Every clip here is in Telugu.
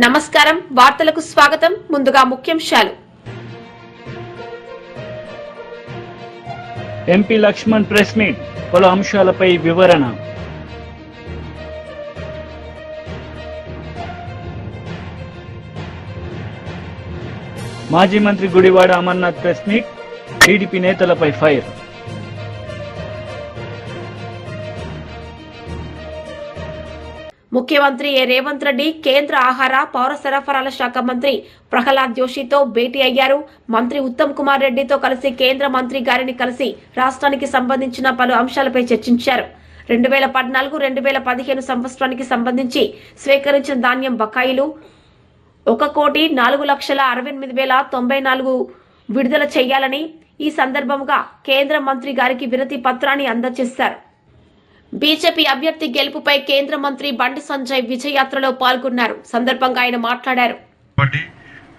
నమస్కారం వార్తలకు స్వాగతం ముందుగా ముఖ్యాంశాలు ఎంపీ లక్ష్మణ్ ప్రెస్ మీట్ పలు అంశాలపై వివరణ మాజీ మంత్రి Gudivada Amarnath press meet TDP నేతలపై ఫైర్ ముఖ్యమంత్రి రేవంత్ రెడ్డి కేంద్ర ఆహార పౌర సరఫరాల శాఖ మంత్రి ప్రహ్లాద్ జోషితో భేటీ అయ్యారు. మంత్రి ఉత్తమ్ కుమార్ రెడ్డితో కలిసి కేంద్ర మంత్రి గారిని కలిసి రాష్ట్రానికి సంబంధించిన పలు అంశాలపై చర్చించారు. 2014-2015 సంవత్సరానికి సంబంధించి స్వీకరించిన ధాన్యం బకాయిలు 1,04,68,094 విడుదల చేయాలని ఈ సందర్భంగా కేంద్ర మంత్రి గారికి వినతి పత్రాన్ని అందజేశారు. బీజేపీ అభ్యర్థి గెలుపుపై కేంద్ర మంత్రి బండి సంజయ్ విజయయాత్రలో పాల్గొన్నారు. సందర్భంగా ఆయన మాట్లాడారు.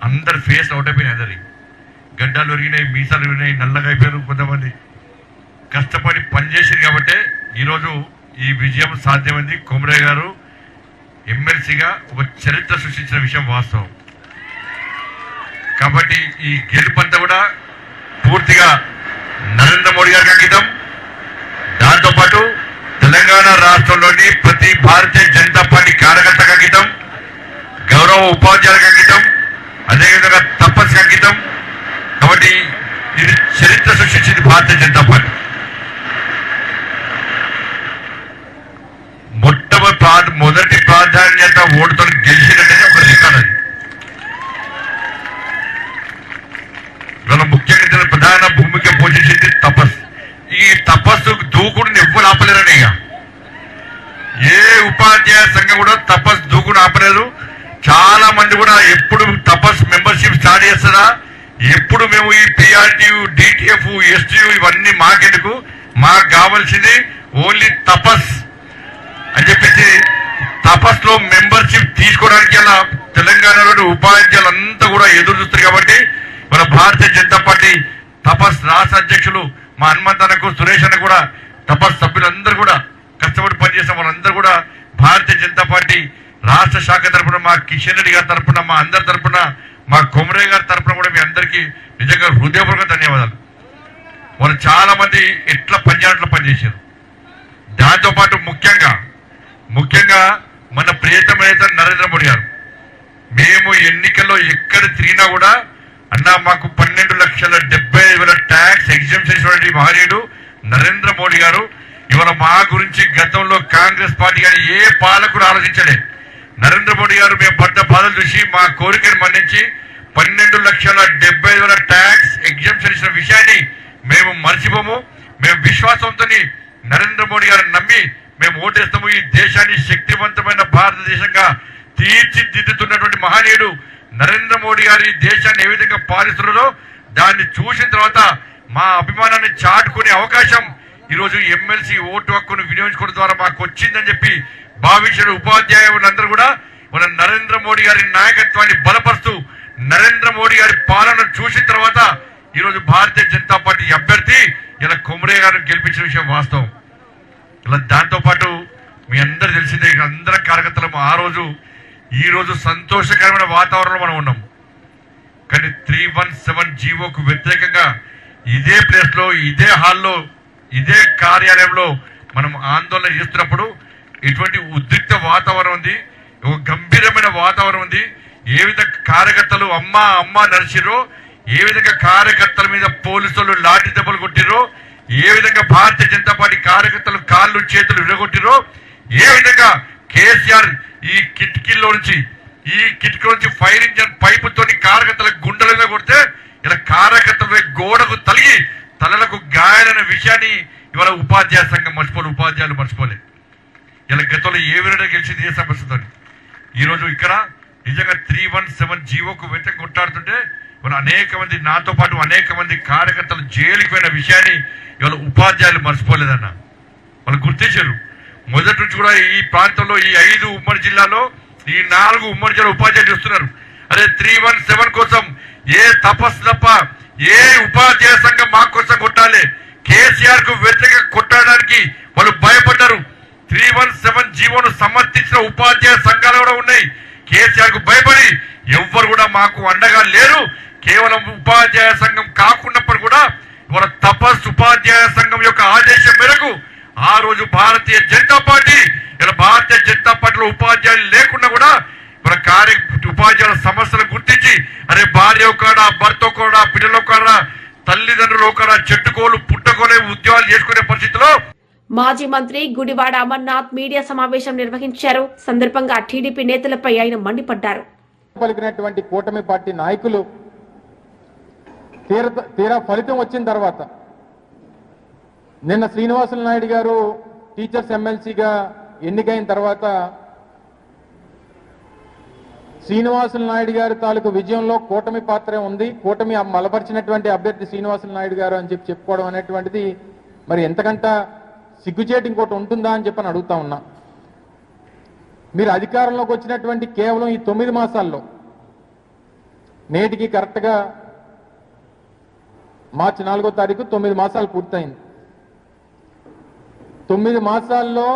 అందరు ఫేస్ అవుట్ అయిపోయినాయి, గడ్డాలు ఒరిగినాయి, మీసాలు ఒరిగినాయి, నల్లగా అయిపోయారు. కొంతమంది కష్టపడి పనిచేసారు కాబట్టి ఈరోజు ఈ విజయం సాధ్యమైంది. కొమరయ్య గారు ఎమ్మెల్సీగా ఒక చరిత్ర సృష్టించిన విషయం వాస్తవం. కాబట్టి ఈ గెలుపంతా కూడా పూర్తిగా నరేంద్ర మోడీ గారికి అంకితం. దాంతోపాటు తెలంగాణ రాష్ట్రంలోని ప్రతి భారతీయ జనతా పార్టీ కార్యకర్తకు అంకితం, గౌరవ ఉపాధ్యాయులకు అంకితం, అదేవిధంగా తపస్సుకు అంకితం. కాబట్టి ఇది చరిత్ర సృష్టించింది భారతీయ జనతా పార్టీ. మొదటి ప్రాధాన్యత ఓటుతో గెలిచినట్టయితే ఒక రికార్డ్ అది. ఇవాళ ముఖ్యంగా ప్రధాన భూమిక పోషించింది తపస్సు. ఈ తపస్సు దూకుడుని ఎవ్వరు ఆపలేరని, ఏ ఉపాధ్యాయ సంఘం కూడా తపస్సు దూకుడు ఆపలేదు. చాలా మంది కూడా ఎప్పుడు తపస్సు మెంబర్షిప్ స్టార్ట్ చేస్తారా, ఎప్పుడు మేము ఈ పిఆర్టీ, డిటిఎఫ్, ఎస్టీయూ ఇవన్నీ మాకెందుకు, మాకు కావాల్సింది ఓన్లీ తపస్ అని చెప్పేసి తపస్సులో మెంబర్షిప్ తీసుకోవడానికి అలా తెలంగాణలోని ఉపాధ్యాయులంతా కూడా ఎదురు చూస్తారు. కాబట్టి మన భారతీయ జనతా పార్టీ తపస్ రాష్ట్ర అధ్యక్షులు మా హనుమంతనకు, సురేష్ అన్న కూడా, తపస్ సభ్యులందరూ కూడా కష్టపడి పనిచేసిన వాళ్ళందరూ కూడా భారతీయ జనతా పార్టీ రాష్ట్ర శాఖ తరఫున, మా కిషన్ రెడ్డి గారి తరఫున, మా అందరి తరఫున, మా కొమరయ్య గారి తరఫున కూడా మీ అందరికీ నిజంగా హృదయపూర్వక ధన్యవాదాలు. వాళ్ళు చాలా మంది ఎట్లా పనిచేయట్లో పనిచేశారు. దాంతోపాటు ముఖ్యంగా మన ప్రియతమైన నరేంద్ర మోడీ గారు, మేము ఎన్నికల్లో ఎక్కడ తిరిగినా కూడా అన్నా మాకు 12,70,000 ట్యాక్స్ ఎగ్జామ్షన్ ఇచ్చినటువంటి మహనీయుడు నరేంద్ర మోడీ గారు. ఇవాళ మా గురించి గతంలో కాంగ్రెస్ పార్టీ గారు ఏ పాలకుడు ఆలోచించలే. నరేంద్ర మోడీ గారు మేము పడ్డ బాధలు చూసి మా కోరికను మన్నించి 12,70,000 ట్యాక్స్ ఎగ్జామ్షన్ ఇచ్చిన విషయాన్ని మేము మర్చిపోము. మేము విశ్వాసంతో నరేంద్ర మోడీ గారిని నమ్మి మేము ఓటేస్తాము. ఈ దేశాన్ని శక్తివంతమైన భారతదేశంగా తీర్చిదిద్దుతున్నటువంటి మహనీయుడు నరేంద్ర మోడీ గారు ఈ దేశాన్ని ఏ విధంగా పాలిస్తున్నారో దాన్ని చూసిన తర్వాత మా అభిమానాన్ని చాటుకునే అవకాశం ఈరోజు ఎమ్మెల్సీ ఓటు హక్కును వినియోగించుకోవడం ద్వారా మాకు వచ్చిందని చెప్పి భావించిన ఉపాధ్యాయులందరూ కూడా మన నరేంద్ర మోడీ గారి నాయకత్వాన్ని బలపరుస్తూ నరేంద్ర మోడీ గారి పాలన చూసిన తర్వాత ఈరోజు భారతీయ జనతా పార్టీ అభ్యర్థి ఇలా కొమరయ్య గారిని గెలిపించిన విషయం వాస్తవం. ఇలా దాంతోపాటు మీ అందరూ తెలిసిందే, అందరం కార్యకర్తలు ఈ రోజు సంతోషకరమైన వాతావరణంలో మనం ఉన్నాం. కానీ 317 జీవోకు వ్యతిరేకంగా ఇదే ప్లేస్ లో, ఇదే హాల్లో, ఇదే కార్యాలయంలో మనం ఆందోళన చేస్తున్నప్పుడు ఇటువంటి ఉద్రిక్త వాతావరణం ఉంది, ఒక గంభీరమైన వాతావరణం ఉంది. ఏ విధంగా కార్యకర్తలు అమ్మా నడిచిరో, ఏ విధంగా కార్యకర్తల మీద పోలీసులు లాఠీ దెబ్బలు కొట్టిరో, ఏ విధంగా భారతీయ జనతా పార్టీ కార్యకర్తలు కాళ్ళు చేతులు విరగొట్టిరో, ఏ విధంగా కేసీఆర్ ఈ కిటికీలో నుంచి ఫైర్ ఇంజన్ పైపుతో కార్యకర్తల గుండెల మీద కొడితే ఇలా కార్యకర్తల గోడకు తలిగి తలలకు గాయాలైన విషయాన్ని ఇవాళ ఉపాధ్యాయ సంఘం ఉపాధ్యాయులు మర్చిపోలేదు. ఇలా గతంలో ఏ విధంగా గెలిచింది ఏ సమస్యతో ఈరోజు ఇక్కడ నిజంగా 317 జీవోకు వ్యతిరేకంగా కొట్టాడుతుంటే ఇవాళ అనేక మంది, నాతో పాటు అనేక మంది కార్యకర్తలు జైలుకి పోయిన విషయాన్ని ఇవాళ ఉపాధ్యాయులు మర్చిపోలేదన్న. వాళ్ళు గుర్తించారు. మొదటి నుంచి కూడా ఈ ప్రాంతంలో ఈ 5 ఉమ్మడి జిల్లాలో ఈ 4 ఉమ్మడి జిల్లా ఉపాధ్యాయులు చూస్తున్నారు. అదే 317 కోసం ఏ తపస్సు తప్ప ఏ ఉపాధ్యాయ సంఘం మా కోసం కొట్టాలి, కేసీఆర్ కు వ్యతిరేకంగా కొట్టడానికి వాళ్ళు భయపడ్డారు. 317 జీవోను సమర్థించిన ఉపాధ్యాయ సంఘాలు కూడా ఉన్నాయి. కేసీఆర్ కు భయపడి ఎవ్వరు కూడా మాకు అండగా లేరు. కేవలం ఉపాధ్యాయ సంఘం కాకున్నప్పుడు కూడా ఇవాళ తపస్ ఉపాధ్యాయ సంఘం యొక్క ఆదేశం మేరకు ఆ రోజు భారతీయ జనతా పార్టీ ఇలా భారతీయ జనతా పార్టీలో ఉపాధ్యాయులు లేకుండా కూడా మన ఉపాధ్యాయుల సమస్యలు గుర్తించి అరే భార్య కాడ భర్త కాడ బిడ్డల కాడ తల్లిదండ్రులు కాడ చెట్టుకోలు పుట్టకోలే ఉద్యోగాలు చేసుకునే పరిస్థితిలో మాజీ మంత్రి గుడివాడ అమర్నాథ్ మీడియా సమావేశం నిర్వహించారు. సందర్భంగా టీడీపీ నేతలపై ఆయన మండిపడ్డారు. పలికినటువంటి కూటమి పార్టీ నాయకులు తీరా ఫలితం వచ్చిన తర్వాత నిన్న శ్రీనివాసులు నాయుడు గారు టీచర్స్ ఎమ్మెల్సీగా ఎన్నికైన తర్వాత శ్రీనివాసులు నాయుడు గారి తాలూకు విజయంలో కూటమి పాత్రే ఉంది, కూటమి బలపరిచినటువంటి అభ్యర్థి శ్రీనివాసులు నాయుడు గారు అని చెప్పుకోవడం అనేటువంటిది మరి ఎంతకంట సిగ్గుచేటు ఇంకోటి ఉంటుందా అని చెప్పని అడుగుతా ఉన్నా. మీరు అధికారంలోకి వచ్చినటువంటి కేవలం ఈ 9 మాసాల్లో నేటికి కరెక్ట్గా మార్చి 4వ తారీఖు 9 మాసాలు పూర్తయింది. 9 మాసాల్లో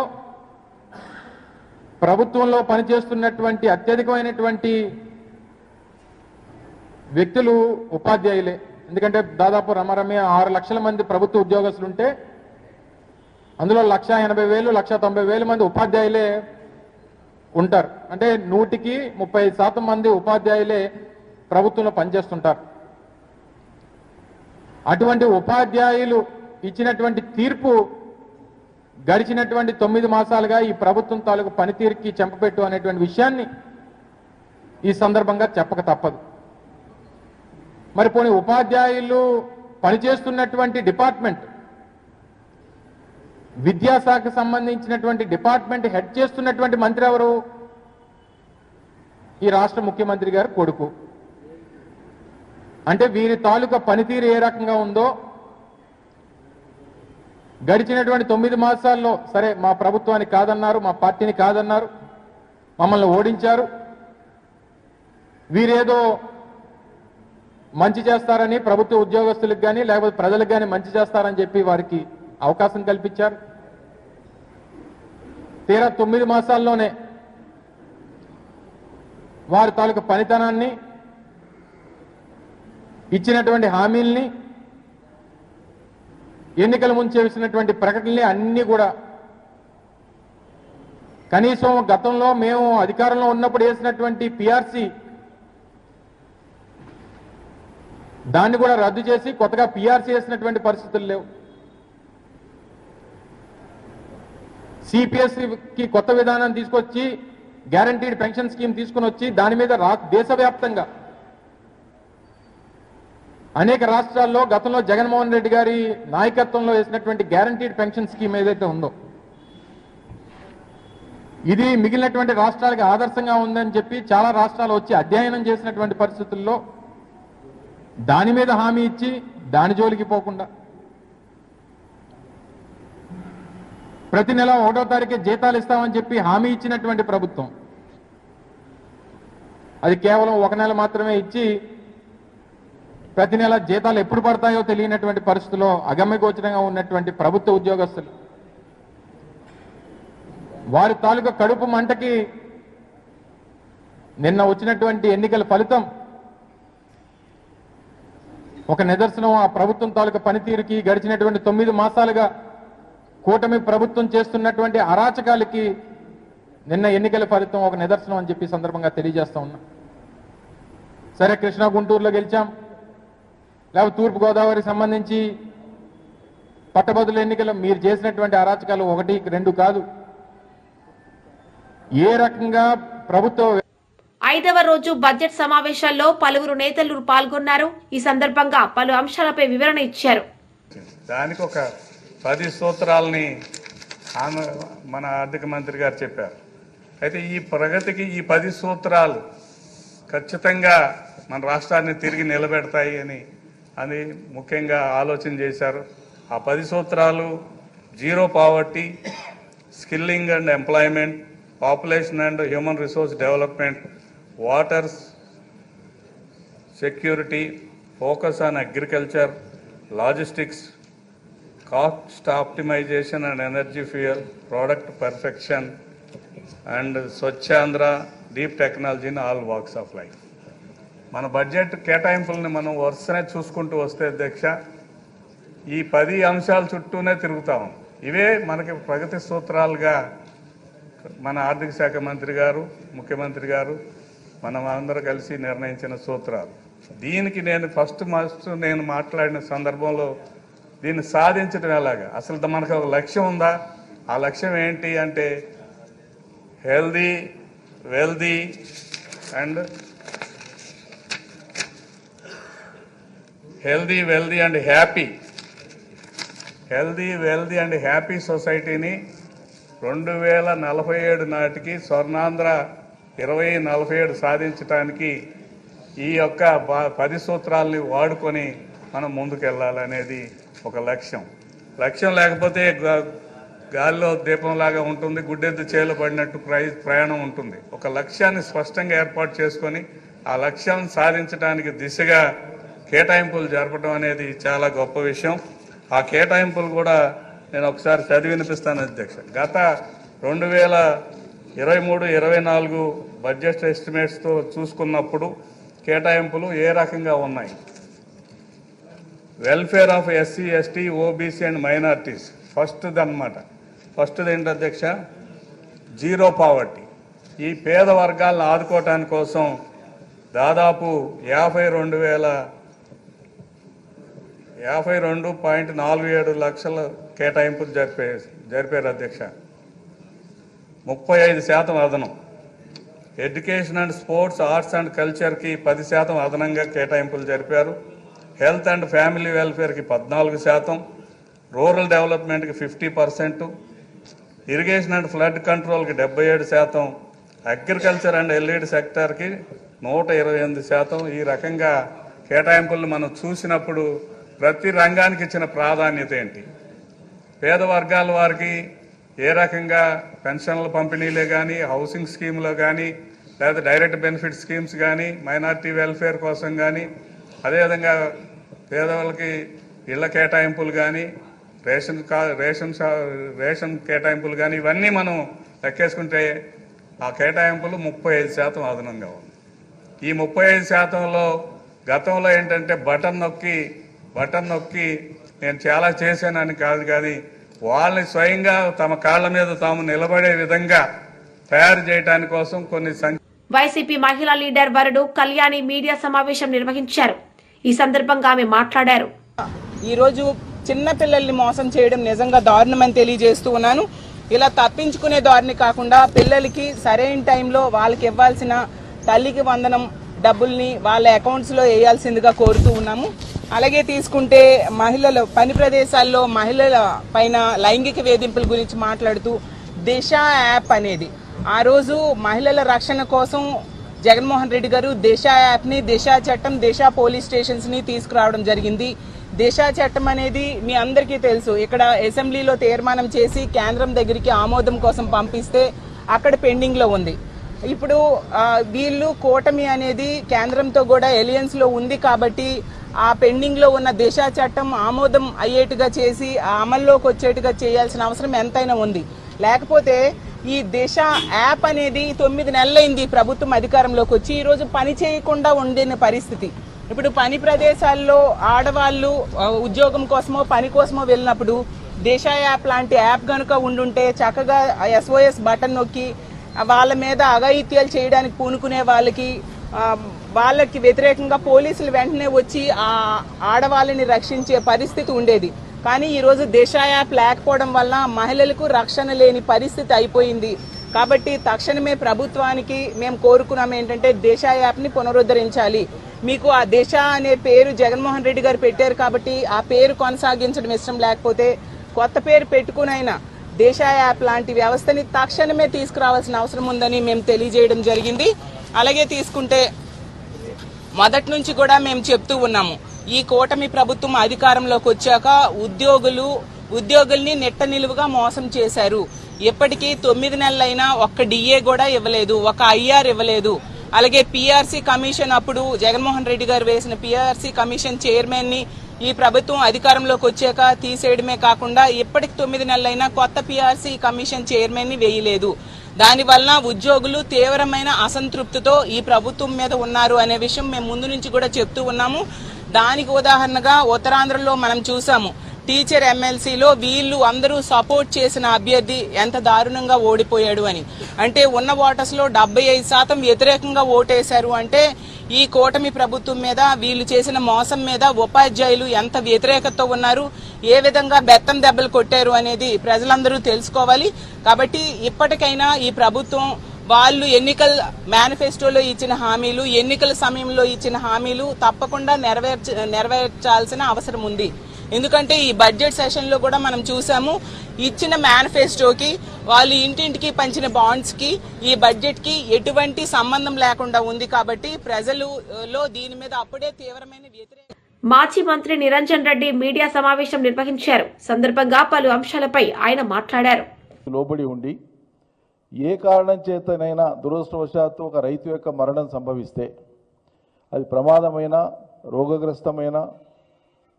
ప్రభుత్వంలో పనిచేస్తున్నటువంటి అత్యధికమైనటువంటి వ్యక్తులు ఉపాధ్యాయులే. ఎందుకంటే దాదాపు రమరమే 6 లక్షల మంది ప్రభుత్వ ఉద్యోగస్తులుంటే అందులో 1,80,000 1,90,000 మంది ఉపాధ్యాయులే ఉంటారు. అంటే 100కి 30% మంది ఉపాధ్యాయులే ప్రభుత్వంలో పనిచేస్తుంటారు. అటువంటి ఉపాధ్యాయులు ఇచ్చినటువంటి తీర్పు గడిచినటువంటి 9 మాసాలుగా ఈ ప్రభుత్వం తాలూకు పనితీరుకి చెంపపెట్టు అనేటువంటి విషయాన్ని ఈ సందర్భంగా చెప్పక తప్పదు. మరి పోనీ ఉపాధ్యాయులు పనిచేస్తున్నటువంటి డిపార్ట్మెంట్, విద్యాశాఖకు సంబంధించినటువంటి డిపార్ట్మెంట్ హెడ్ చేస్తున్నటువంటి మంత్రి ఎవరు? ఈ రాష్ట్ర ముఖ్యమంత్రి గారి కొడుకు. అంటే వీరి తాలూకా పనితీరు ఏ రకంగా ఉందో గడిచినటువంటి 9 మాసాల్లో సరే మా ప్రభుత్వాన్ని కాదన్నారు, మా పార్టీని కాదన్నారు, మమ్మల్ని ఓడించారు, వీరేదో మంచి చేస్తారని ప్రభుత్వ ఉద్యోగస్తులకు కానీ లేకపోతే ప్రజలకు కానీ మంచి చేస్తారని చెప్పి వారికి అవకాశం కల్పించారు. తీరా 9 మాసాల్లోనే వారి తాలూకు పనితనాన్ని, ఇచ్చినటువంటి హామీల్ని, ఎన్నికల ముందు చేసినటువంటి ప్రకటనల్ని అన్ని కూడా కనీసం గతంలో మేము అధికారంలో ఉన్నప్పుడు వేసినటువంటి పిఆర్సీ దాన్ని కూడా రద్దు చేసి కొత్తగా పిఆర్సీ వేసినటువంటి పరిస్థితులు లేవు. సిపిఎస్కి కొత్త విధానం తీసుకొచ్చి గ్యారంటీడ్ పెన్షన్ స్కీమ్ తీసుకుని వచ్చి దాని మీద దేశవ్యాప్తంగా అనేక రాష్ట్రాల్లో గతంలో జగన్మోహన్ రెడ్డి గారి నాయకత్వంలో వేసినటువంటి గ్యారంటీడ్ పెన్షన్ స్కీమ్ ఏదైతే ఉందో ఇది మిగిలినటువంటి రాష్ట్రాలకు ఆదర్శంగా ఉందని చెప్పి చాలా రాష్ట్రాలు వచ్చి అధ్యయనం చేసినటువంటి పరిస్థితుల్లో దాని మీద హామీ ఇచ్చి దాని జోలికి పోకుండా ప్రతి నెల 1వ తారీఖే జీతాలు ఇస్తామని చెప్పి హామీ ఇచ్చినటువంటి ప్రభుత్వం అది కేవలం 1 నెల మాత్రమే ఇచ్చి ప్రతి నెల జీతాలు ఎప్పుడు పడతాయో తెలియనటువంటి పరిస్థితుల్లో అగమ్యగోచరంగా ఉన్నటువంటి ప్రభుత్వ ఉద్యోగస్తులు వారి తాలూకా కడుపు మంటకి నిన్న వచ్చినటువంటి ఎన్నికల ఫలితం ఒక నిదర్శనం. ఆ ప్రభుత్వం తాలూకా పనితీరుకి గడిచినటువంటి 9 మాసాలుగా కూటమి ప్రభుత్వం చేస్తున్నటువంటి అరాచకాలకి నిన్న ఎన్నికల ఫలితం ఒక నిదర్శనం అని చెప్పి సందర్భంగా తెలియజేస్తా ఉన్నా. సరే కృష్ణా గుంటూరులో గెలిచాం, లేకపోతే తూర్పు గోదావరికి సంబంధించి పట్టభద్రుల ఎన్నికల్లో మీరు చేసినటువంటి అరాచకాలు 1, 2 కాదు. ఏ రకంగా ప్రభుత్వ 5వ రోజు బడ్జెట్ సమావేశాల్లో పలువురు నేతలు పాల్గొన్నారు. ఈ సందర్భంగా పలు అంశాలపై వివరణ ఇచ్చారు. దానికి ఒక 10 సూత్రాలని మన ఆర్థిక మంత్రి గారు చెప్పారు. అయితే ఈ ప్రగతికి ఈ 10 సూత్రాలు ఖచ్చితంగా మన రాష్ట్రాన్ని తిరిగి నిలబెడతాయి అని ముఖ్యంగా ఆలోచన చేశారు. ఆ 10 సూత్రాలు zero poverty, skilling and employment, population and human resource development, water security, focus on agriculture, logistics, cost optimization and energy fuel, product perfection, and Swachhandra, deep technology in all walks of life. మన బడ్జెట్ కేటాయింపుల్ని మనం వరుసనే చూసుకుంటూ వస్తే అధ్యక్ష, ఈ 10 అంశాల చుట్టూనే తిరుగుతాం. ఇవే మనకి ప్రగతి సూత్రాలుగా మన ఆర్థిక శాఖ మంత్రి గారు, ముఖ్యమంత్రి గారు, మనం అందరూ కలిసి నిర్ణయించిన సూత్రాలు. దీనికి నేను ఫస్ట్ నేను మాట్లాడిన సందర్భంలో దీన్ని సాధించడం ఎలాగా, అసలు మనకు ఒక లక్ష్యం ఉందా? ఆ లక్ష్యం ఏంటి అంటే హెల్దీ, వెల్దీ అండ్ హ్యాపీ సొసైటీని 2047 నాటికి స్వర్ణాంధ్ర 2047 సాధించడానికి ఈ యొక్క 10 సూత్రాలని వాడుకొని మనం ముందుకెళ్ళాలనేది ఒక లక్ష్యం. లక్ష్యం లేకపోతే గాలిలో దీపంలాగా ఉంటుంది, గుడ్డెద్దు చేలు పడినట్టు ప్రయాణం ఉంటుంది. ఒక లక్ష్యాన్ని స్పష్టంగా ఏర్పాటు చేసుకొని ఆ లక్ష్యాన్ని సాధించడానికి దిశగా కేటాయింపులు జరపడం అనేది చాలా గొప్ప విషయం. ఆ కేటాయింపులు కూడా నేను ఒకసారి చదివి వినిపిస్తాను అధ్యక్ష. గత 2023-24 బడ్జెట్ ఎస్టిమేట్స్తో చూసుకున్నప్పుడు కేటాయింపులు ఏ రకంగా ఉన్నాయి? Welfare of SC, ST, OBC and minorities ఫస్ట్ది ఏంటి అధ్యక్ష? Zero poverty. ఈ పేద వర్గాలను ఆదుకోవటానికి కోసం దాదాపు 52.47 లక్షల కేటాయింపులు జరిపారు అధ్యక్ష. 35% అదనం. Education and sports, arts and కల్చర్కి 10% అదనంగా కేటాయింపులు జరిపారు. హెల్త్ అండ్ ఫ్యామిలీ వెల్ఫేర్కి 14%, రూరల్ డెవలప్మెంట్కి 50%, ఇరిగేషన్ అండ్ ఫ్లడ్ కంట్రోల్కి 77%, అగ్రికల్చర్ అండ్ ఎల్ఈడి సెక్టార్కి 128%. ఈ రకంగా కేటాయింపులను మనం చూసినప్పుడు ప్రతి రంగానికి ఇచ్చిన ప్రాధాన్యత ఏంటి, పేద వర్గాల వారికి ఏ రకంగా పెన్షన్ల పంపిణీలే కానీ, హౌసింగ్ స్కీమ్లో కానీ, లేదా డైరెక్ట్ బెనిఫిట్ స్కీమ్స్ కానీ, మైనార్టీ వెల్ఫేర్ కోసం కానీ, అదేవిధంగా పేదవాళ్ళకి ఇళ్ల కేటాయింపులు కానీ, రేషన్ కేటాయింపులు కానీ, ఇవన్నీ మనం లెక్కేసుకుంటే ఆ కేటాయింపులు 35% అదనంగా ఉంది. ఈ 35%లో గతంలో ఏంటంటే బటన్ నొక్కి నేను చాలా చేశానని కాదు, కానీ వాళ్ళని స్వయంగా తమ కాళ్ల మీద తాము నిలబడే విధంగా తయారు చేయడానికి కోసం కొన్ని వైసీపీ మహిళా లీడర్ వరుడు కళ్యాణి మీడియా సమావేశం నిర్వహించారు. ఈ సందర్భంగా ఆమె మాట్లాడారు. ఈరోజు చిన్న పిల్లల్ని మోసం చేయడం నిజంగా దారుణమని తెలియజేస్తూ ఉన్నాను. ఇలా తప్పించుకునే దారిని కాకుండా పిల్లలకి సరైన టైంలో వాళ్ళకి ఇవ్వాల్సిన తల్లికి వందనం డబ్బుల్ని వాళ్ళ అకౌంట్స్లో వేయాల్సిందిగా కోరుతూ ఉన్నాము. అలాగే తీసుకుంటే మహిళల పని ప్రదేశాల్లో మహిళల పైన లైంగిక వేధింపుల గురించి మాట్లాడుతూ దిశ యాప్ అనేది, ఆ రోజు మహిళల రక్షణ కోసం జగన్మోహన్ రెడ్డి గారు దిశ యాప్ని, దిశ చట్టం, దిశ పోలీస్ స్టేషన్స్ని తీసుకురావడం జరిగింది. దిశ చట్టం అనేది మీ అందరికీ తెలుసు. ఇక్కడ అసెంబ్లీలో తీర్మానం చేసి కేంద్రం దగ్గరికి ఆమోదం కోసం పంపిస్తే అక్కడ పెండింగ్లో ఉంది. ఇప్పుడు వీళ్ళు కూటమి అనేది కేంద్రంతో కూడా ఎలియన్స్లో ఉంది కాబట్టి ఆ పెండింగ్లో ఉన్న దిశ చట్టం ఆమోదం అయ్యేట్టుగా చేసి అమల్లోకి వచ్చేట్టుగా చేయాల్సిన అవసరం ఎంతైనా ఉంది. లేకపోతే ఈ దిశ యాప్ అనేది 9 నెలలైంది ప్రభుత్వం అధికారంలోకి వచ్చి, ఈరోజు పని చేయకుండా ఉండిన పరిస్థితి. ఇప్పుడు పని ప్రదేశాల్లో ఆడవాళ్ళు ఉద్యోగం కోసమో పని కోసమో వెళ్ళినప్పుడు దిశ యాప్ లాంటి యాప్ కనుక ఉండుంటే చక్కగా SOS బటన్ నొక్కి వాళ్ళ మీద అఘాయిత్యాలు చేయడానికి పూనుకునే వాళ్ళకి వ్యతిరేకంగా పోలీసులు వెంటనే వచ్చి ఆ ఆడవాళ్ళని రక్షించే పరిస్థితి ఉండేది. కానీ ఈరోజు దిశ యాప్ లేకపోవడం వల్ల మహిళలకు రక్షణ లేని పరిస్థితి అయిపోయింది. కాబట్టి తక్షణమే ప్రభుత్వానికి మేము కోరుకున్నాం ఏంటంటే దిశ యాప్ని పునరుద్ధరించాలి. మీకు ఆ దిశ అనే పేరు జగన్మోహన్ రెడ్డి గారు పెట్టారు కాబట్టి ఆ పేరు కొనసాగించడం ఇష్టం లేకపోతే కొత్త పేరు పెట్టుకునైనా దిశ యాప్ లాంటి వ్యవస్థని తక్షణమే తీసుకురావాల్సిన అవసరం ఉందని మేము తెలియజేయడం జరిగింది. అలాగే తీసుకుంటే మొదటి నుంచి కూడా మేము చెప్తూ ఉన్నాము, ఈ కూటమి ప్రభుత్వం అధికారంలోకి వచ్చాక ఉద్యోగుల్ని నెట్ట నిలువుగా మోసం చేశారు. ఇప్పటికీ 9 నెలలైనా ఒక్క DA కూడా ఇవ్వలేదు, ఒక IR ఇవ్వలేదు. అలాగే PRC కమిషన్ అప్పుడు జగన్మోహన్ రెడ్డి గారు వేసిన PRC కమిషన్ చైర్మన్ ని ఈ ప్రభుత్వం అధికారంలోకి వచ్చాక తీసేయడమే కాకుండా ఇప్పటికి 9 నెలలైనా కొత్త PRC కమిషన్ చైర్మన్ ని వేయలేదు. దానివల్ల ఉద్యోగులు తీవ్రమైన అసంతృప్తితో ఈ ప్రభుత్వం మీద ఉన్నారు అనే విషయం మేము ముందు నుంచి కూడా చెప్తూ ఉన్నాము. దానికి ఉదాహరణగా ఉత్తరాంధ్రలో మనం చూసాము. టీచర్ ఎమ్మెల్సీలో వీళ్ళు అందరూ సపోర్ట్ చేసిన అభ్యర్థి ఎంత దారుణంగా ఓడిపోయాడు అని. అంటే ఉన్న ఓటర్స్ లో 75% వ్యతిరేకంగా ఓటేశారు. అంటే ఈ కూటమి ప్రభుత్వం మీద వీళ్ళు చేసిన మోసం మీద ఉపాధ్యాయులు ఎంత వ్యతిరేకతతో ఉన్నారు, ఏ విధంగా బెత్తం దెబ్బలు కొట్టారు అనేది ప్రజలందరూ తెలుసుకోవాలి. కాబట్టి ఇప్పటికైనా ఈ ప్రభుత్వం వాళ్ళు ఎన్నికల మేనిఫెస్టోలో ఇచ్చిన హామీలు, ఎన్నికల సమయంలో ఇచ్చిన హామీలు తప్పకుండా నెరవేర్చాల్సిన అవసరం ఉంది. ఎందుకంటే ఈ బడ్జెట్ సెషన్ లో కూడా మనం చూసాము, ఇచ్చిన మేనిఫెస్టోకి వాళ్ళు ఇంటింటికి పంచిన బాండ్స్ కి ఈ బడ్జెట్ కి ఎటువంటి సంబంధం లేకుండా ఉంది. కాబట్టి ప్రజలలో దీని మీద అప్పుడే తీవ్రమైన వ్యతిరేకత. మాజీ మంత్రి నిరంజన్ రెడ్డి మీడియా సమావేశం నిర్వహించారు. సందర్భంగా పలు అంశాలపై ఆయన మాట్లాడారు. లోబడి ఉండి ఏ కారణం చేతనైనా దురదృష్టవశాత్తు ఒక రైతు యొక్క మరణం సంభవిస్తే అది ప్రమాదమైన, రోగగ్రస్తమైన,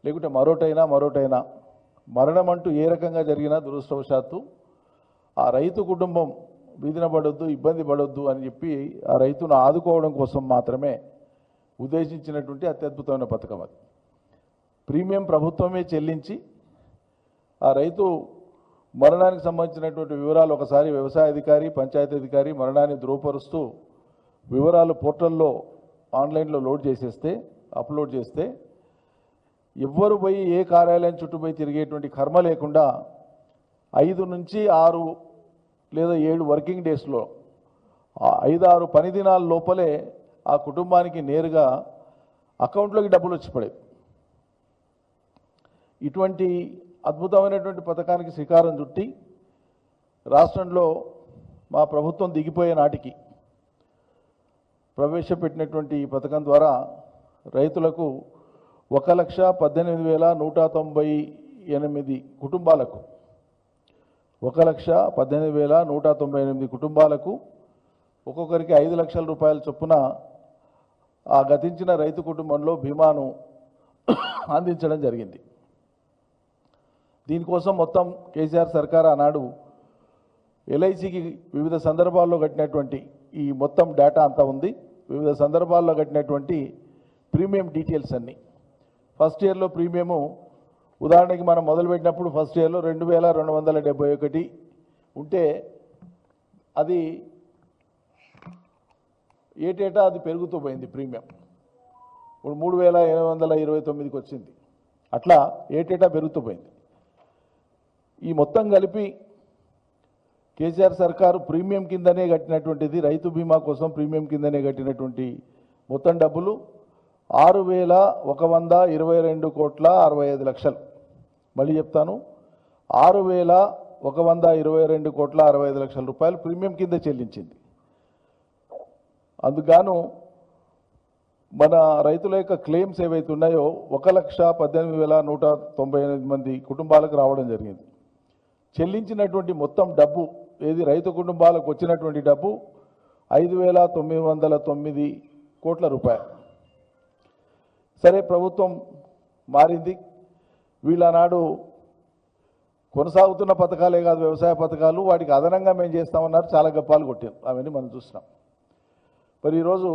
లేకుంటే మరోటైనా మరణం అంటూ ఏ రకంగా జరిగినా దురదృష్టవశాత్తు ఆ రైతు కుటుంబం వీధిన పడొద్దు, ఇబ్బంది పడొద్దు అని చెప్పి ఆ రైతును ఆదుకోవడం కోసం మాత్రమే ఉద్దేశించినటువంటి అత్యద్భుతమైన పథకం అది. ప్రీమియం ప్రభుత్వమే చెల్లించి ఆ రైతు మరణానికి సంబంధించినటువంటి వివరాలు ఒకసారి వ్యవసాయ అధికారి, పంచాయతీ అధికారి మరణాన్ని ధృవపరుస్తూ వివరాలు పోర్టల్లో ఆన్లైన్లో అప్లోడ్ చేస్తే ఎవ్వరు పోయి ఏ కార్యాలయం చుట్టూ పోయి తిరిగేటువంటి కర్మ లేకుండా 5 నుంచి 6 లేదా 7 వర్కింగ్ డేస్లో 5-6 పని దినాల లోపలే ఆ కుటుంబానికి నేరుగా అకౌంట్లోకి డబ్బులు వచ్చి పడేది. ఇటువంటి అద్భుతమైనటువంటి పథకానికి శ్రీకారం చుట్టి రాష్ట్రంలో మా ప్రభుత్వం దిగిపోయే నాటికి ప్రవేశపెట్టినటువంటి ఈ పథకం ద్వారా రైతులకు 1,18,198 కుటుంబాలకు 1,18,198 కుటుంబాలకు ఒక్కొక్కరికి 5 లక్షల రూపాయల చొప్పున ఆ గతించిన రైతు కుటుంబంలో బీమాను అందించడం జరిగింది. దీనికోసం మొత్తం కేసీఆర్ సర్కార్ ఆనాడు ఎల్ఐసికి వివిధ సందర్భాల్లో కట్టినటువంటి ఈ మొత్తం డేటా అంతా ఉంది. వివిధ సందర్భాల్లో కట్టినటువంటి ప్రీమియం డీటెయిల్స్ అన్నీ. ఫస్ట్ ఇయర్లో ప్రీమియము ఉదాహరణకి మనం మొదలుపెట్టినప్పుడు ఫస్ట్ ఇయర్లో 2,271 ఉంటే అది ఏటేటా అది పెరుగుతూ పోయింది. ప్రీమియం ఇప్పుడు 3,829కి వచ్చింది. అట్లా ఏటేటా పెరుగుతూ పోయింది. ఈ మొత్తం కలిపి కేసీఆర్ సర్కారు ప్రీమియం కిందనే కట్టినటువంటిది, రైతు బీమా కోసం ప్రీమియం కిందనే కట్టినటువంటి మొత్తం డబ్బులు 6,122,65,00,000. మళ్ళీ చెప్తాను, 6,122,65,00,000 రూపాయలు ప్రీమియం కింద చెల్లించింది. అందుకు మన రైతుల యొక్క క్లెయిమ్స్ ఏవైతే ఉన్నాయో 1,18,198 కుటుంబాలకు రావడం జరిగింది. చెల్లించినటువంటి మొత్తం డబ్బు ఏది రైతు కుటుంబాలకు వచ్చినటువంటి డబ్బు 5,909 కోట్ల రూపాయలు. సరే, ప్రభుత్వం మారింది. వీళ్ళనాడు కొనసాగుతున్న పథకాలే కాదు, వ్యవసాయ పథకాలు వాటికి అదనంగా మేము చేస్తామన్నారు. చాలా గప్పాలు కొట్టారు, అవన్నీ మనం చూసినాం. మరి ఈరోజు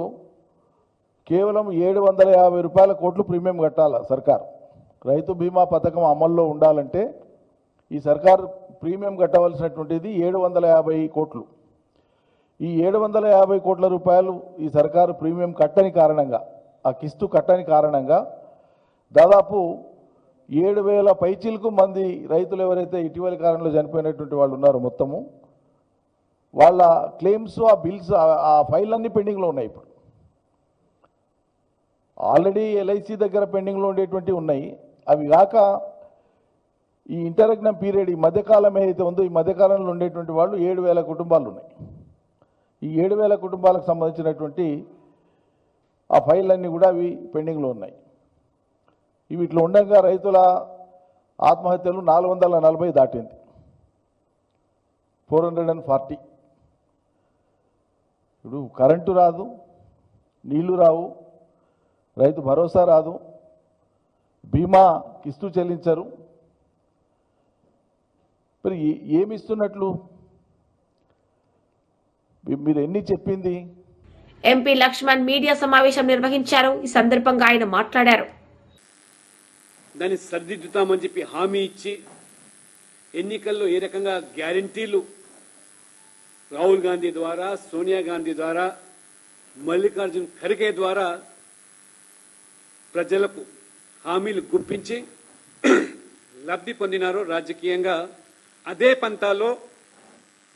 కేవలం 750 కోట్లు ప్రీమియం కట్టాల సర్కార్. రైతు బీమా పథకం అమల్లో ఉండాలంటే ఈ సర్కార్ ప్రీమియం కట్టవలసినటువంటిది 750 కోట్లు. ఈ 750 కోట్ల రూపాయలు ఈ సర్కారు ప్రీమియం కట్టని కారణంగా, ఆ కిస్తు కట్టని కారణంగా దాదాపు 7,000 పైచిలకు మంది రైతులు ఎవరైతే ఇటీవలి కాలంలో చనిపోయినటువంటి వాళ్ళు ఉన్నారో మొత్తము వాళ్ళ క్లెయిమ్స్, ఆ బిల్స్, ఆ ఫైల్ అన్నీ పెండింగ్లో ఉన్నాయి. ఇప్పుడు ఆల్రెడీ ఎల్ఐసి దగ్గర పెండింగ్లో ఉండేటువంటి ఉన్నాయి. అవి కాక ఈ ఇంటర్రెగ్నమ్ పీరియడ్, ఈ మధ్యకాలం ఏదైతే ఉందో ఈ మధ్యకాలంలో ఉండేటువంటి వాళ్ళు 7,000 కుటుంబాలు ఉన్నాయి. ఈ 7,000 కుటుంబాలకు సంబంధించినటువంటి ఆ ఫైళ్ళన్నీ కూడా అవి పెండింగ్లో ఉన్నాయి. ఇవి ఇట్లా ఉండగా రైతుల ఆత్మహత్యలు 440 దాటింది, 440. ఇప్పుడు కరెంటు రాదు, నీళ్లు రావు, రైతు భరోసా రాదు, బీమా కిస్తు చెల్లించరు. మరి ఏమి ఇస్తున్నట్లు? మీరు ఎన్ని చెప్పింది? ఎంపీ లక్ష్మణ్ మీడియా సమావేశం నిర్వహించారు. ఈ సందర్భంగా ఆయన మాట్లాడారు. దాన్ని సరిదిద్దుతామని చెప్పి హామీ ఇచ్చి ఎన్నికల్లో ఏ రకంగా గ్యారంటీలు రాహుల్ గాంధీ ద్వారా, సోనియా గాంధీ ద్వారా, మల్లికార్జున్ ఖర్గే ద్వారా ప్రజలకు హామీలు గుప్పించి లబ్ధి పొందినారో రాజకీయంగా, అదే పంతాలో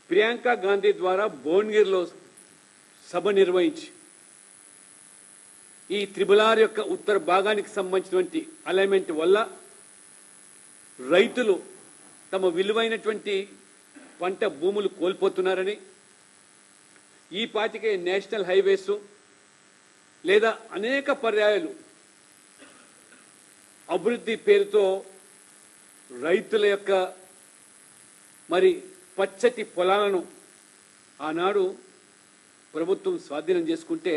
ప్రియాంక గాంధీ ద్వారా భువనగిరిలో సభ నిర్వహించి ఈ త్రిబులార్ యొక్క ఉత్తర భాగానికి సంబంధించినటువంటి అలైన్మెంట్ వల్ల రైతులు తమ విలువైనటువంటి పంట భూములు కోల్పోతున్నారని, ఈ పాటికే నేషనల్ హైవేస్ లేదా అనేక పర్యాయాలు అభివృద్ధి పేరుతో రైతుల యొక్క మరి పచ్చటి పొలాలను ఆనాడు ప్రభుత్వం స్వాధీనం చేసుకుంటే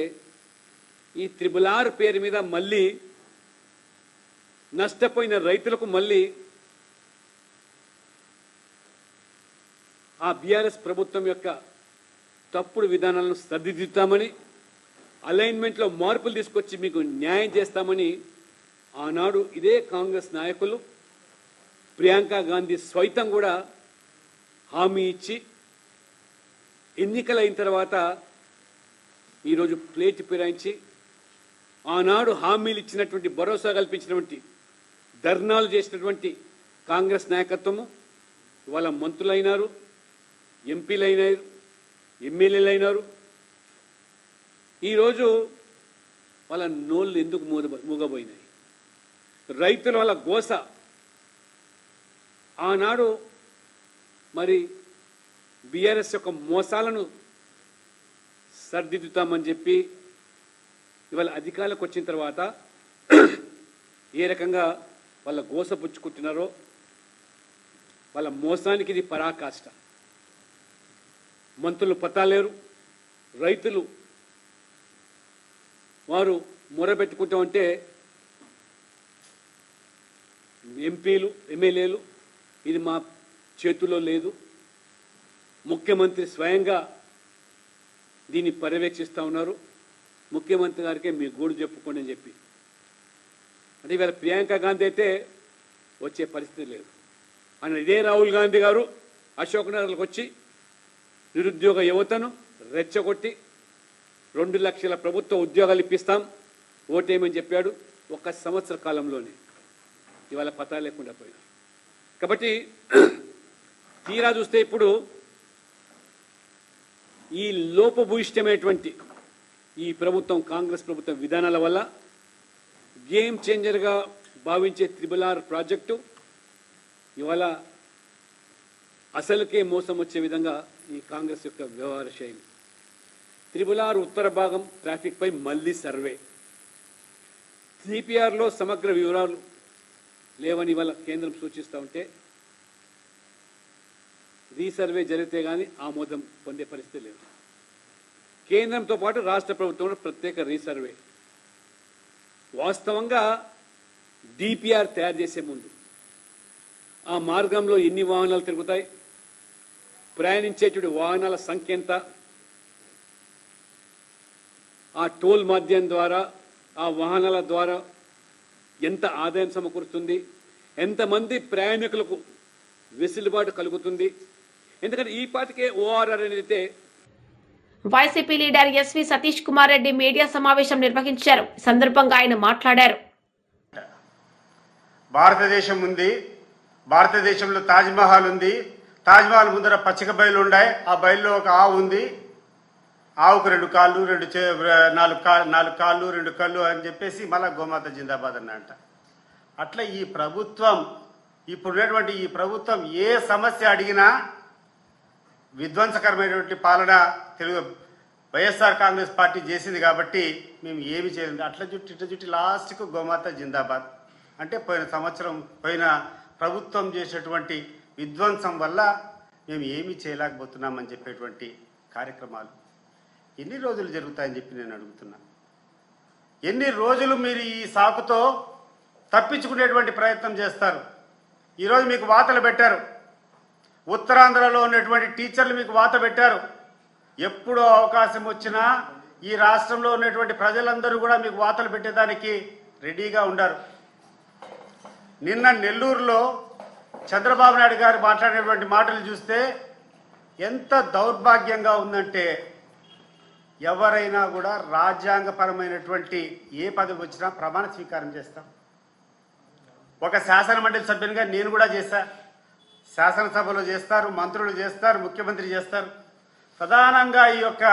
ఈ త్రిబులార్ పేరు మీద మళ్ళీ నష్టపోయిన రైతులకు మళ్ళీ ఆ బీఆర్ఎస్ ప్రభుత్వం యొక్క తప్పుడు విధానాలను సరిదిద్దుతామని, అలైన్మెంట్లో మార్పులు తీసుకొచ్చి మీకు న్యాయం చేస్తామని ఆనాడు ఇదే కాంగ్రెస్ నాయకులు ప్రియాంక గాంధీ స్వైతం కూడా హామీ ఇచ్చి ఎన్నికలైన తర్వాత ఈరోజు ప్లేట్ ఫిరాయించి ఆనాడు హామీలు ఇచ్చినటువంటి, భరోసా కల్పించినటువంటి, ధర్నాలు చేసినటువంటి కాంగ్రెస్ నాయకత్వము ఇవాళ మంత్రులైనారు, ఎంపీలైనారు, ఎమ్మెల్యేలైనారు. ఈరోజు వాళ్ళ నోళ్ళు ఎందుకు మూగబోయినాయి? రైతుల వాళ్ళ గోస ఆనాడు మరి బీఆర్ఎస్ యొక్క మోసాలను సరిదిద్దుతామని చెప్పి ఇవాళ అధికారులకు వచ్చిన తర్వాత ఏ రకంగా వాళ్ళ గోస పుచ్చుకుంటున్నారో, వాళ్ళ మోసానికి ఇది పరాకాష్ట. మంత్రులు పతాలేరు, రైతులు వారు మొరబెట్టుకుంటామంటే ఎంపీలు, ఎమ్మెల్యేలు ఇది మా చేతుల్లో లేదు, ముఖ్యమంత్రి స్వయంగా దీన్ని పర్యవేక్షిస్తూ ఉన్నారు, ముఖ్యమంత్రి గారికే మీ గూడు చెప్పుకోండి అని చెప్పి. అంటే ఇవాళ ప్రియాంక గాంధీ అయితే వచ్చే పరిస్థితి లేదు. ఆయన ఇదే రాహుల్ గాంధీ గారు అశోక్ నగర్లకు వచ్చి నిరుద్యోగ యువతను రెచ్చగొట్టి 2 లక్షల ప్రభుత్వ ఉద్యోగాలు ఇప్పిస్తాం, ఓటేయమని చెప్పాడు. 1 సంవత్సర కాలంలోనే ఇవాళ పతా లేకుండా పోయినా. కాబట్టి తీరా చూస్తే ఇప్పుడు ఈ లోపభూయిష్టమైనటువంటి ఈ ప్రభుత్వం, కాంగ్రెస్ ప్రభుత్వం విధానాల వల్ల గేమ్ చేంజర్గా భావించే త్రిబులార్ ప్రాజెక్టు ఇవాళ అసలుకే మోసం వచ్చే విధంగా ఈ కాంగ్రెస్ యొక్క వ్యవహార శైలి. త్రిబులార్ ఉత్తర భాగం ట్రాఫిక్ పై మళ్లీ సర్వే, సిపిఆర్లో సమగ్ర వివరాలు లేవని ఇవాళ కేంద్రం సూచిస్తూ ఉంటే రీసర్వే జరిగితే కానీ ఆమోదం పొందే పరిస్థితి లేదు. కేంద్రంతో పాటు రాష్ట్ర ప్రభుత్వంలో ప్రత్యేక రీసర్వే. వాస్తవంగా డిపిఆర్ తయారు చేసే ముందు ఆ మార్గంలో ఎన్ని వాహనాలు తిరుగుతాయి, ప్రయాణించేటువంటి వాహనాల సంఖ్య ఎంత, ఆ టోల్ మాధ్యం ద్వారా, ఆ వాహనాల ద్వారా ఎంత ఆదాయం సమకూరుతుంది, ఎంతమంది ప్రయాణికులకు వెసులుబాటు కలుగుతుంది. ఎందుకంటే ఈ పాటికే ఓఆర్ఆర్ అనేది. YCP leader SV Satish Kumar Reddy media సమావేశం నిర్వహించారు. ఈ సందర్భంగా ఆయన మాట్లాడారు. భారతదేశం ఉంది, భారతదేశంలో తాజ్మహల్ ఉంది, తాజ్మహల్ ముందర పచ్చిక బయలు ఉన్నాయి, ఆ బయలులో ఒక ఆవు ఉంది, ఆవుకు 2 కాళ్ళు 4 కాళ్ళు 2 కళ్ళు అని చెప్పేసి మళ్ళా గోమాత జిందాబాద్ అన్నంట. అట్లా ఈ ప్రభుత్వం, ఇప్పుడున్నటువంటి ఈ ప్రభుత్వం ఏ సమస్య అడిగినా విధ్వంసకరమైనటువంటి పాలన తెలుగు వైఎస్ఆర్ కాంగ్రెస్ పార్టీ చేసింది కాబట్టి మేము ఏమి చేయలేదు. అట్లా చుట్టి లాస్ట్కు గోమాత జిందాబాద్ అంటే పోయిన ప్రభుత్వం చేసేటువంటి విధ్వంసం వల్ల మేము ఏమీ చేయలేకపోతున్నామని చెప్పేటువంటి కార్యక్రమాలు ఎన్ని రోజులు జరుగుతాయని చెప్పి నేను అడుగుతున్నా. ఎన్ని రోజులు మీరు ఈ సాకుతో తప్పించుకునేటువంటి ప్రయత్నం చేస్తారు? ఈరోజు మీకు వాతలు పెట్టారు, ఉత్తరాంధ్రలో ఉన్నటువంటి టీచర్లు మీకు వాత పెట్టారు. ఎప్పుడు అవకాశం వచ్చినా ఈ రాష్ట్రంలో ఉన్నటువంటి ప్రజలందరూ కూడా మీకు వాతలు పెట్టేదానికి రెడీగా ఉండారు. నిన్న నెల్లూరులో చంద్రబాబు నాయుడు గారు మాట్లాడినటువంటి మాటలు చూస్తే ఎంత దౌర్భాగ్యంగా ఉందంటే, ఎవరైనా కూడా రాజ్యాంగపరమైనటువంటి ఏ పదవి వచ్చినా ప్రమాణ స్వీకారం చేస్తాం. ఒక శాసనమండలి సభ్యునిగా నేను కూడా చేశా. శాసనసభలో చేస్తారు, మంత్రులు చేస్తారు, ముఖ్యమంత్రి చేస్తారు. ప్రధానంగా ఈ యొక్క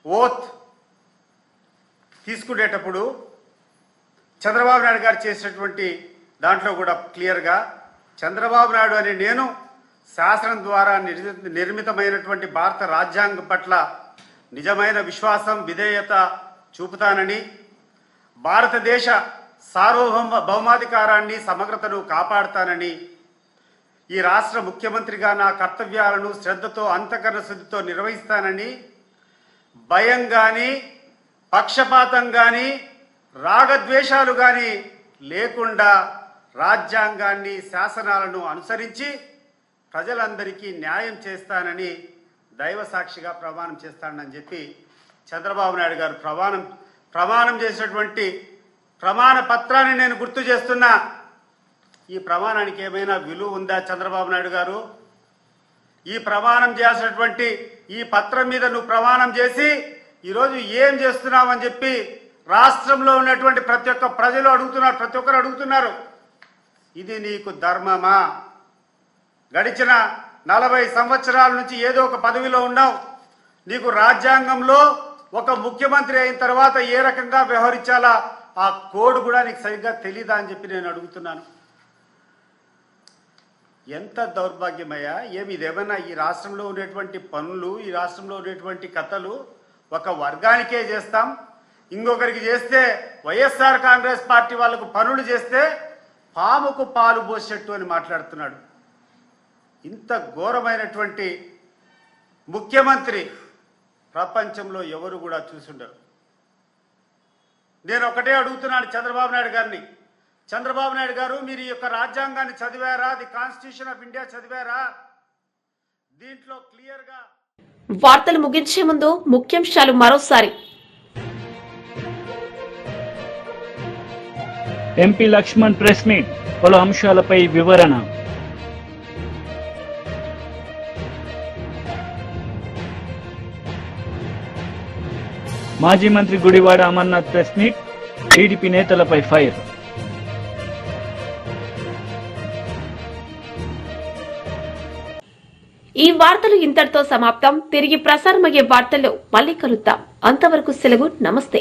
ఓత్ తీసుకునేటప్పుడు చంద్రబాబు నాయుడు గారు చేసినటువంటి దాంట్లో కూడా క్లియర్గా చంద్రబాబు నాయుడు అనే నేను శాసనం ద్వారా నిర్మితమైనటువంటి భారత రాజ్యాంగం పట్ల నిజమైన విశ్వాసం, విధేయత చూపుతానని, భారతదేశ సార్వభౌమాధికారాన్ని, సమగ్రతను కాపాడుతానని, ఈ రాష్ట్ర ముఖ్యమంత్రిగా నా కర్తవ్యాలను శ్రద్ధతో, అంతఃకరణ శుద్ధితో నిర్వహిస్తానని, భయం కానీ, పక్షపాతం కానీ, రాగద్వేషాలు కానీ లేకుండా రాజ్యాంగాన్ని, శాసనాలను అనుసరించి ప్రజలందరికీ న్యాయం చేస్తానని దైవ సాక్షిగా ప్రమాణం చేస్తానని చెప్పి చంద్రబాబు నాయుడు గారు ప్రమాణం చేసినటువంటి ప్రమాణ పత్రాన్ని నేను గుర్తు చేస్తున్నా. ఈ ప్రమాణానికి ఏమైనా విలువ ఉందా చంద్రబాబు నాయుడు గారు? ఈ ప్రమాణం చేసినటువంటి ఈ పత్రం మీద నువ్వు ప్రమాణం చేసి ఈరోజు ఏం చేస్తున్నావని చెప్పి రాష్ట్రంలో ఉన్నటువంటి ప్రతి ఒక్క ప్రజలు అడుగుతున్నారు, ప్రతి ఒక్కరు అడుగుతున్నారు. ఇది నీకు ధర్మమా? గడిచిన 40 సంవత్సరాల నుంచి ఏదో ఒక పదవిలో ఉన్నావు. నీకు రాజ్యాంగంలో ఒక ముఖ్యమంత్రి అయిన తర్వాత ఏ రకంగా వ్యవహరించాలా ఆ కోడ్ కూడా నీకు సరిగ్గా తెలీదా అని చెప్పి నేను అడుగుతున్నాను. ఎంత దౌర్భాగ్యమయ్యా! ఏమి ఇదేమన్నా ఈ రాష్ట్రంలో ఉండేటువంటి పనులు, ఈ రాష్ట్రంలో ఉండేటువంటి కథలు ఒక వర్గానికే చేస్తాం, ఇంకొకరికి చేస్తే వైఎస్ఆర్ కాంగ్రెస్ పార్టీ వాళ్ళకు పనులు చేస్తే పాముకు పాలు పోసేట్టు అని మాట్లాడుతున్నాడు. ఇంత ఘోరమైనటువంటి ముఖ్యమంత్రి ప్రపంచంలో ఎవరు కూడా చూసుండరు. నేను ఒకటే అడుగుతున్నాను చంద్రబాబు నాయుడు గారిని. చంద్రబాబు నాయుడు గారు, మీరు ఈ యొక్క రాజ్యాంగాన్ని చదివారా? ది కాన్స్టిట్యూషన్ ఆఫ్ ఇండియా చదివారా? దీంట్లో క్లియర్గా. వార్తలు ముగించే ముందు ముఖ్యాంశాలు మరోసారి. ఎంపీ లక్ష్మణ్ ప్రెస్ మీట్, పలు అంశాలపై వివరణ. మాజీ మంత్రి Gudivada Amarnath press meet, TDP నేతలపై ఫైర్. ఈ వార్తలు ఇంతటితో సమాప్తం. తిరిగి ప్రసారమయ్యే వార్తల్లో మళ్ళీ కలుద్దాం. అంతవరకు సెలవు. నమస్తే.